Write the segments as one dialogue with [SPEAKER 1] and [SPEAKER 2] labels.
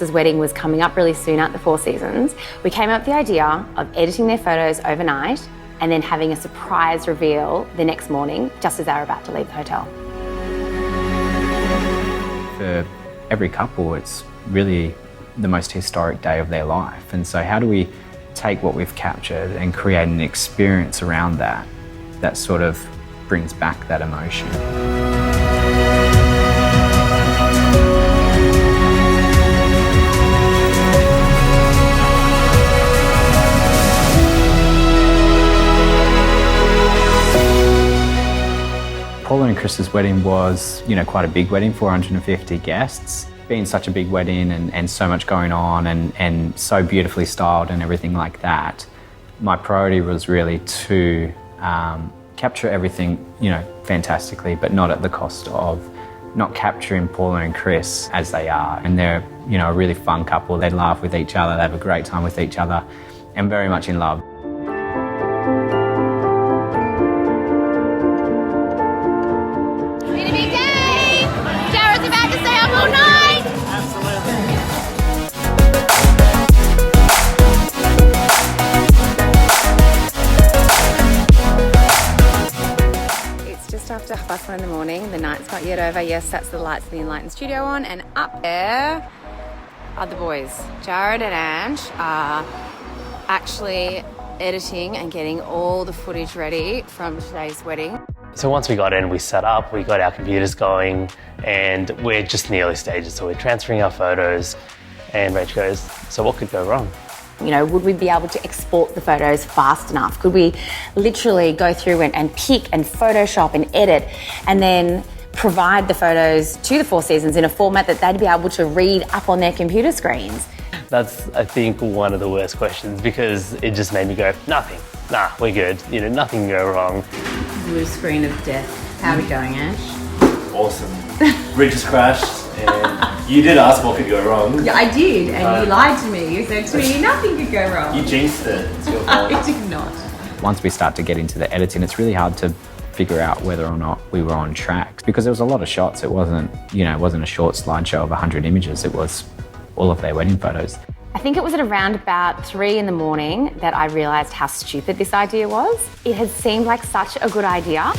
[SPEAKER 1] Chris's wedding was coming up really soon at the Four Seasons, we came up with the idea of editing their photos overnight and then having a surprise reveal the next morning, just as they were about to leave the hotel.
[SPEAKER 2] For every couple, it's really the most historic day of their life. And so how do we take what we've captured and create an experience around that that sort of brings back that emotion? Paula and Chris's wedding was, quite a big wedding, 450 guests. Being such a big wedding and so much going on and so beautifully styled and everything like that, my priority was really to capture everything, fantastically, but not at the cost of not capturing Paula and Chris as they are. And they're, a really fun couple. They laugh with each other, they have a great time with each other, and very much in love.
[SPEAKER 1] After 1:30 in the morning, the night's not yet over. Yes, that's the lights in the Inlighten studio on, and up there are the boys. Jared and Ange are actually editing and getting all the footage ready from today's wedding.
[SPEAKER 3] So once we got in, we set up, we got our computers going, and we're just in the early stages, so we're transferring our photos, and Rach goes, so what could go wrong?
[SPEAKER 1] Would we be able to export the photos fast enough? Could we literally go through and pick and Photoshop and edit and then provide the photos to the Four Seasons in a format that they'd be able to read up on their computer screens?
[SPEAKER 3] That's, I think, one of the worst questions because it just made me go, nothing. Nah, we're good. Nothing can go wrong.
[SPEAKER 1] Blue screen of death. How are we going, Ash?
[SPEAKER 4] Awesome. Bridge has crashed. And you did ask what could go wrong.
[SPEAKER 1] Yeah, I did, and you lied to me. You said to me, nothing could go wrong.
[SPEAKER 4] You jinxed it. It's your fault.
[SPEAKER 1] I did not.
[SPEAKER 2] Once we start to get into the editing, it's really hard to figure out whether or not we were on track because there was a lot of shots. It wasn't, it wasn't a short slideshow of 100 images. It was all of their wedding photos.
[SPEAKER 1] I think it was at around about 3 in the morning that I realised how stupid this idea was. It had seemed like such a good idea.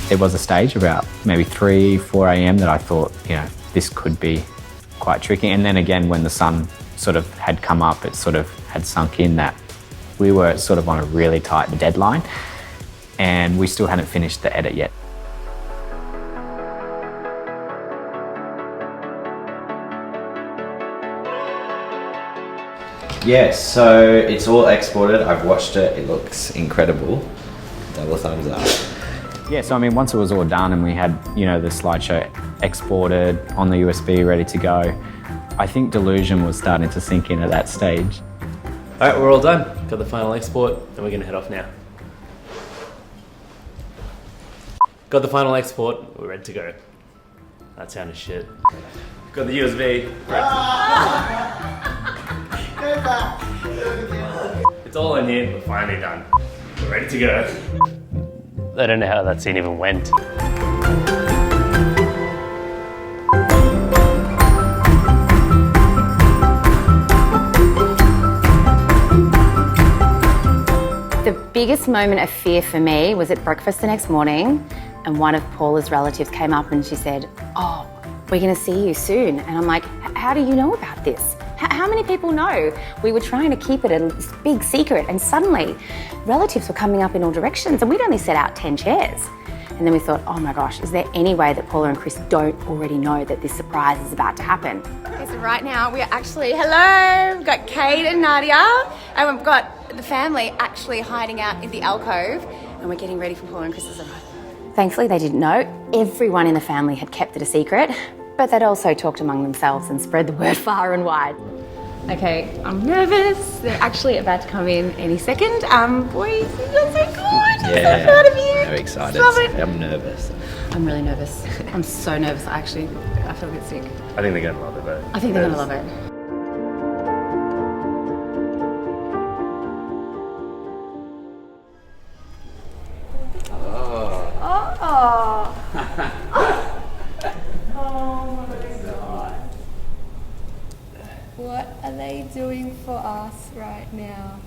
[SPEAKER 2] There was a stage about maybe 3, 4 a.m. that I thought, this could be quite tricky. And then again, when the sun sort of had come up, it sort of had sunk in that we were sort of on a really tight deadline and we still hadn't finished the edit yet.
[SPEAKER 5] Yes, so it's all exported. I've watched it. It looks incredible. Double thumbs up.
[SPEAKER 2] Yeah, so once it was all done and we had, the slideshow exported on the USB ready to go, I think delusion was starting to sink in at that stage.
[SPEAKER 3] All right, we're all done. Got the final export, and we're gonna head off now. Got the final export, we're ready to go. That sounded shit. Got the USB. It's all in here, we're finally done. We're ready to go. I don't know how that scene even went.
[SPEAKER 1] The biggest moment of fear for me was at breakfast the next morning, and one of Paula's relatives came up and she said, oh, we're gonna see you soon. And I'm like, how do you know about this? How many people know? We were trying to keep it a big secret, and suddenly relatives were coming up in all directions, and we'd only set out 10 chairs. And then we thought, oh my gosh, is there any way that Paula and Chris don't already know that this surprise is about to happen? Okay, so right now we are actually, hello, we've got Kate and Nadia, and we've got the family actually hiding out in the alcove, and we're getting ready for Paula and Chris's arrival. Thankfully, they didn't know. Everyone in the family had kept it a secret, but they'd also talked among themselves and spread the word far and wide. Okay, I'm nervous. They're actually about to come in any second. Boys, you look so good. I'm so proud of you.
[SPEAKER 5] Very excited.
[SPEAKER 1] Love it.
[SPEAKER 5] I'm nervous.
[SPEAKER 1] I'm really nervous. I'm so nervous. I feel a bit sick.
[SPEAKER 3] I think they're gonna love it though.
[SPEAKER 1] I think they're gonna love it.
[SPEAKER 6] they doing for us right now?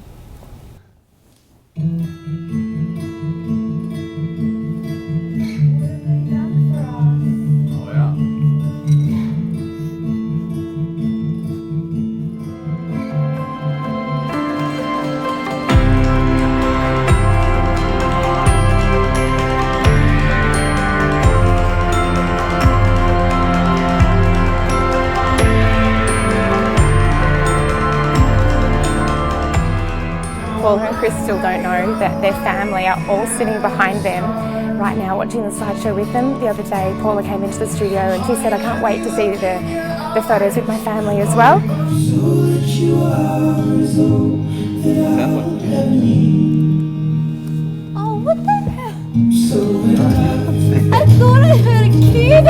[SPEAKER 7] Paula and Chris still don't know that their family are all sitting behind them right now watching the slideshow with them. The other day Paula came into the studio and she said, I can't wait to see the photos with my family as well.
[SPEAKER 6] Oh, what the hell? I thought I heard a kid.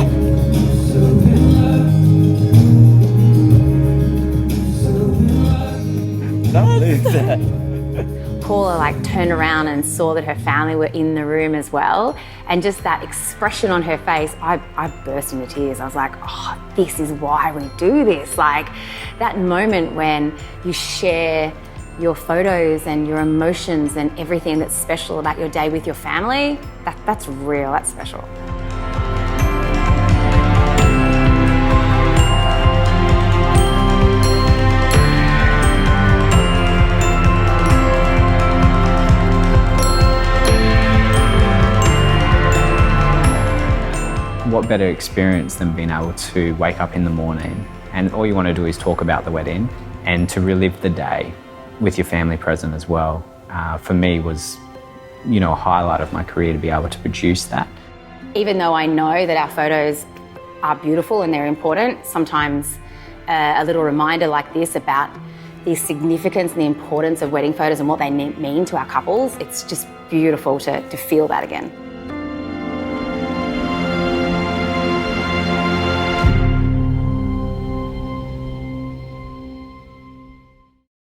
[SPEAKER 1] Paula like turned around and saw that her family were in the room as well, and just that expression on her face, I burst into tears. I was like, oh, this is why we do this. Like that moment when you share your photos and your emotions and everything that's special about your day with your family, that's real, that's special.
[SPEAKER 2] What better experience than being able to wake up in the morning and all you want to do is talk about the wedding and to relive the day with your family present as well. For me was, a highlight of my career to be able to produce that.
[SPEAKER 1] Even though I know that our photos are beautiful and they're important, sometimes a little reminder like this about the significance and the importance of wedding photos and what they mean to our couples, it's just beautiful to feel that again.